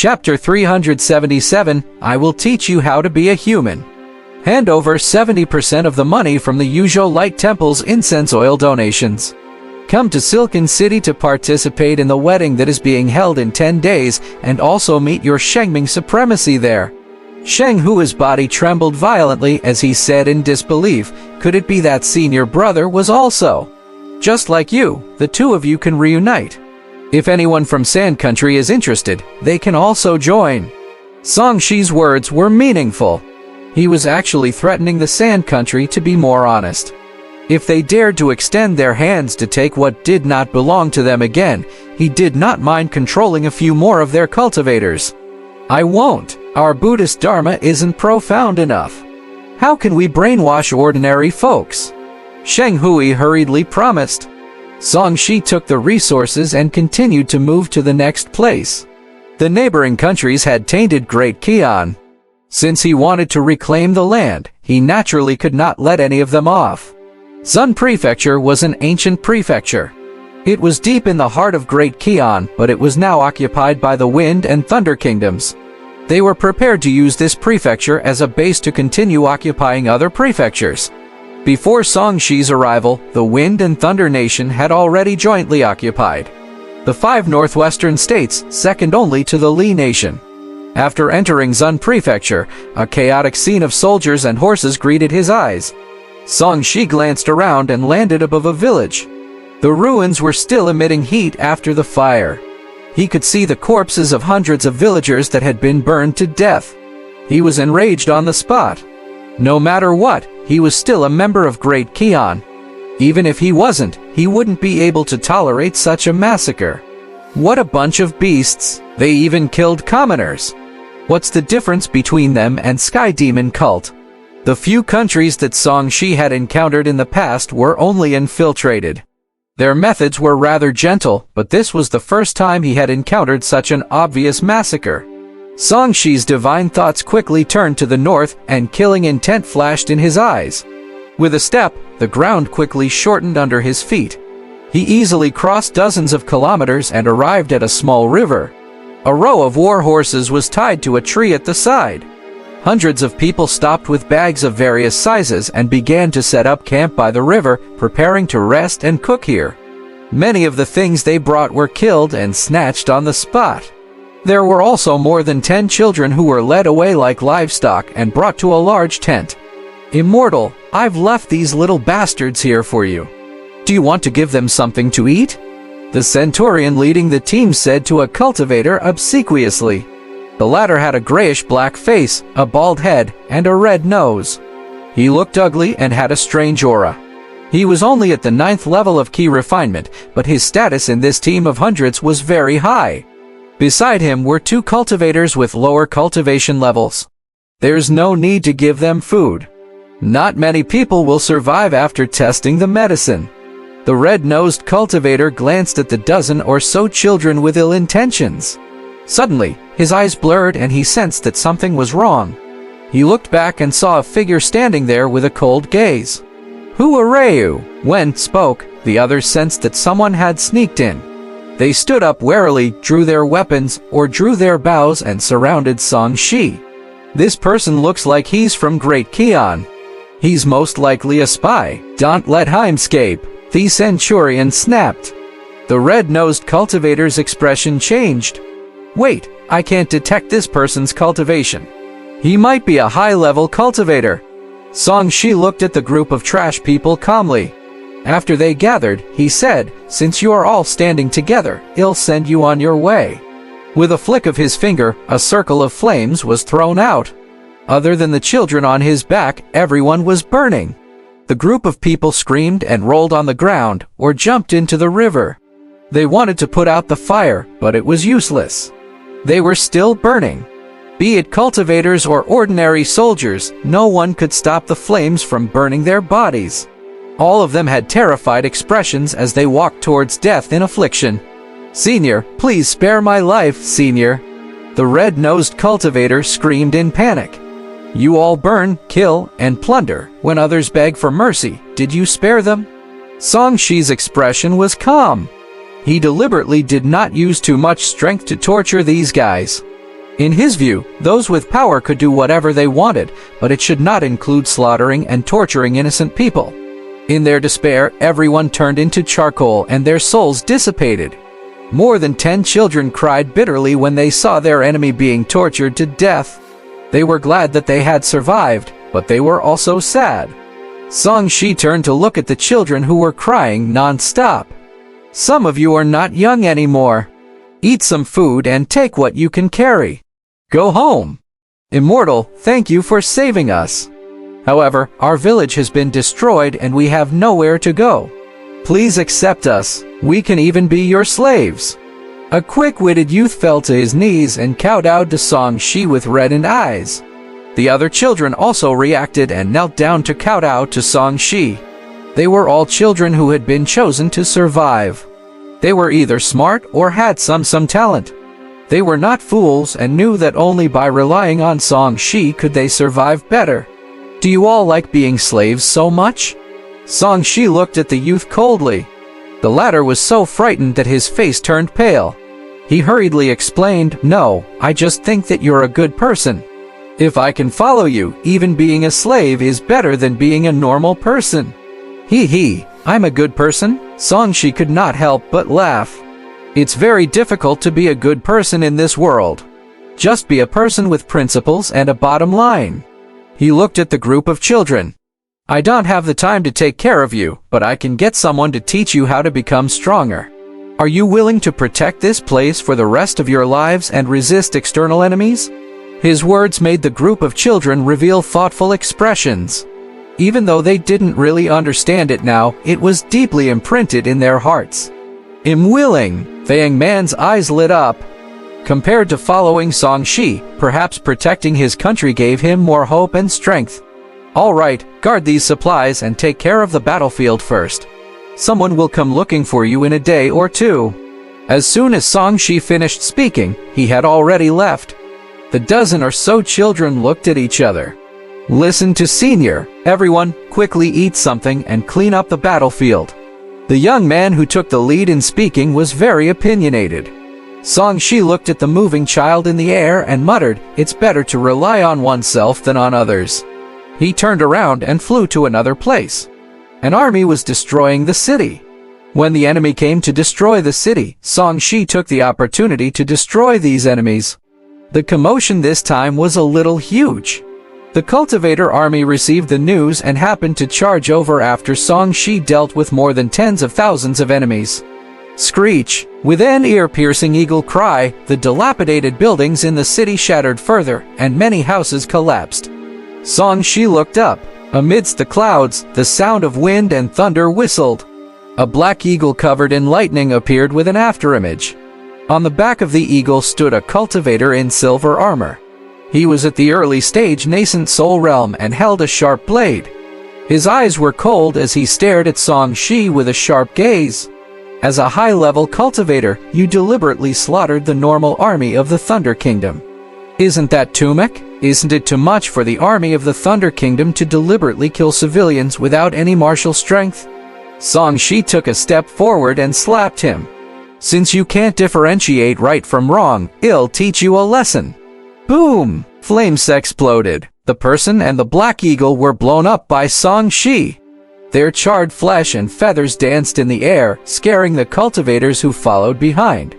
Chapter 377, I will teach you how to be a human. Hand over 70% of the money from the Yuzhou Light Temple's incense oil donations. Come to Silken City to participate in the wedding that is being held in 10 days and also meet your Shengming supremacy there. Sheng Hui's body trembled violently as he said in disbelief, could it be that senior brother was also? Just like you, the two of you can reunite. If anyone from Sand Country is interested, they can also join. Song Shi's words were meaningful. He was actually threatening the Sand Country to be more honest. If they dared to extend their hands to take what did not belong to them again, he did not mind controlling a few more of their cultivators. I won't. Our Buddhist Dharma isn't profound enough. How can we brainwash ordinary folks? Sheng Hui hurriedly promised. Song Shi took the resources and continued to move to the next place. The neighboring countries had tainted Great Qian. Since he wanted to reclaim the land, he naturally could not let any of them off. Zun Prefecture was an ancient prefecture. It was deep in the heart of Great Qian, but it was now occupied by the Wind and Thunder Kingdoms. They were prepared to use this prefecture as a base to continue occupying other prefectures. Before Song Shi's arrival, the Wind and Thunder Nation had already jointly occupied the 5 northwestern states, second only to the Li Nation. After entering Zun Prefecture, a chaotic scene of soldiers and horses greeted his eyes. Song Shi glanced around and landed above a village. The ruins were still emitting heat after the fire. He could see the corpses of hundreds of villagers that had been burned to death. He was enraged on the spot. No matter what, he was still a member of Great Qian. Even if he wasn't, he wouldn't be able to tolerate such a massacre. What a bunch of beasts! They even killed commoners. What's the difference between them and Sky Demon Cult? The few countries that Song Shi had encountered in the past were only infiltrated. Their methods were rather gentle, but this was the first time he had encountered such an obvious massacre. Song Shi's divine thoughts quickly turned to the north, and killing intent flashed in his eyes. With a step, the ground quickly shortened under his feet. He easily crossed dozens of kilometers and arrived at a small river. A row of war horses was tied to a tree at the side. Hundreds of people stopped with bags of various sizes and began to set up camp by the river, preparing to rest and cook here. Many of the things they brought were killed and snatched on the spot. There were also more than 10 children who were led away like livestock and brought to a large tent. Immortal, I've left these little bastards here for you. Do you want to give them something to eat? The centurion leading the team said to a cultivator obsequiously. The latter had a grayish-black face, a bald head, and a red nose. He looked ugly and had a strange aura. He was only at the 9th level of key refinement, but his status in this team of hundreds was very high. Beside him were 2 cultivators with lower cultivation levels. There's no need to give them food. Not many people will survive after testing the medicine. The red-nosed cultivator glanced at the dozen or so children with ill intentions. Suddenly, his eyes blurred and he sensed that something was wrong. He looked back and saw a figure standing there with a cold gaze. Who are you? When spoke, the others sensed that someone had sneaked in. They stood up warily, drew their weapons, or drew their bows and surrounded Song Shi. This person looks like he's from Great Qian. He's most likely a spy. Don't let him escape, the centurion snapped. The red-nosed cultivator's expression changed. Wait, I can't detect this person's cultivation. He might be a high-level cultivator. Song Shi looked at the group of trash people calmly. After they gathered, he said, since you are all standing together, I'll send you on your way. With a flick of his finger, a circle of flames was thrown out. Other than the children on his back, everyone was burning. The group of people screamed and rolled on the ground, or jumped into the river. They wanted to put out the fire, but it was useless. They were still burning. Be it cultivators or ordinary soldiers, no one could stop the flames from burning their bodies. All of them had terrified expressions as they walked towards death in affliction. Senior, please spare my life, Senior. The red-nosed cultivator screamed in panic. You all burn, kill, and plunder. When others beg for mercy, did you spare them? Song Shi's expression was calm. He deliberately did not use too much strength to torture these guys. In his view, those with power could do whatever they wanted, but it should not include slaughtering and torturing innocent people. In their despair, everyone turned into charcoal and their souls dissipated. More than 10 children cried bitterly when they saw their enemy being tortured to death. They were glad that they had survived, but they were also sad. Song Shi turned to look at the children who were crying non-stop. Some of you are not young anymore. Eat some food and take what you can carry. Go home. Immortal, thank you for saving us. However, our village has been destroyed and we have nowhere to go. Please accept us. We can even be your slaves. A quick-witted youth fell to his knees and kowtowed to Song Shi with reddened eyes. The other children also reacted and knelt down to kowtow to Song Shi. They were all children who had been chosen to survive. They were either smart or had some talent. They were not fools and knew that only by relying on Song Shi could they survive better. Do you all like being slaves so much? Song Shi looked at the youth coldly. The latter was so frightened that his face turned pale. He hurriedly explained, "No, I just think that you're a good person. If I can follow you, even being a slave is better than being a normal person." He, I'm a good person? Song Shi could not help but laugh. It's very difficult to be a good person in this world. Just be a person with principles and a bottom line. He looked at the group of children. I don't have the time to take care of you, but I can get someone to teach you how to become stronger. Are you willing to protect this place for the rest of your lives and resist external enemies? His words made the group of children reveal thoughtful expressions. Even though they didn't really understand it now, it was deeply imprinted in their hearts. I'm willing. The young man's eyes lit up. Compared to following Song Shi, perhaps protecting his country gave him more hope and strength. All right, guard these supplies and take care of the battlefield first. Someone will come looking for you in a day or two. As soon as Song Shi finished speaking, he had already left. The dozen or so children looked at each other. Listen to Senior. Everyone, quickly eat something and clean up the battlefield. The young man who took the lead in speaking was very opinionated. Song Shi looked at the moving child in the air and muttered, "It's better to rely on oneself than on others." He turned around and flew to another place. An army was destroying the city. When the enemy came to destroy the city, Song Shi took the opportunity to destroy these enemies. The commotion this time was a little huge. The cultivator army received the news and happened to charge over after Song Shi dealt with more than tens of thousands of enemies. Screech! With an ear-piercing eagle cry, the dilapidated buildings in the city shattered further, and many houses collapsed. Song Shi looked up. Amidst the clouds, the sound of wind and thunder whistled. A black eagle covered in lightning appeared with an afterimage. On the back of the eagle stood a cultivator in silver armor. He was at the early stage nascent soul realm and held a sharp blade. His eyes were cold as he stared at Song Shi with a sharp gaze. As a high-level cultivator, you deliberately slaughtered the normal army of the Thunder Kingdom. Isn't that too much? Isn't it too much for the army of the Thunder Kingdom to deliberately kill civilians without any martial strength? Song Shi took a step forward and slapped him. Since you can't differentiate right from wrong, I'll teach you a lesson. Boom! Flames exploded. The person and the black eagle were blown up by Song Shi. Their charred flesh and feathers danced in the air, scaring the cultivators who followed behind.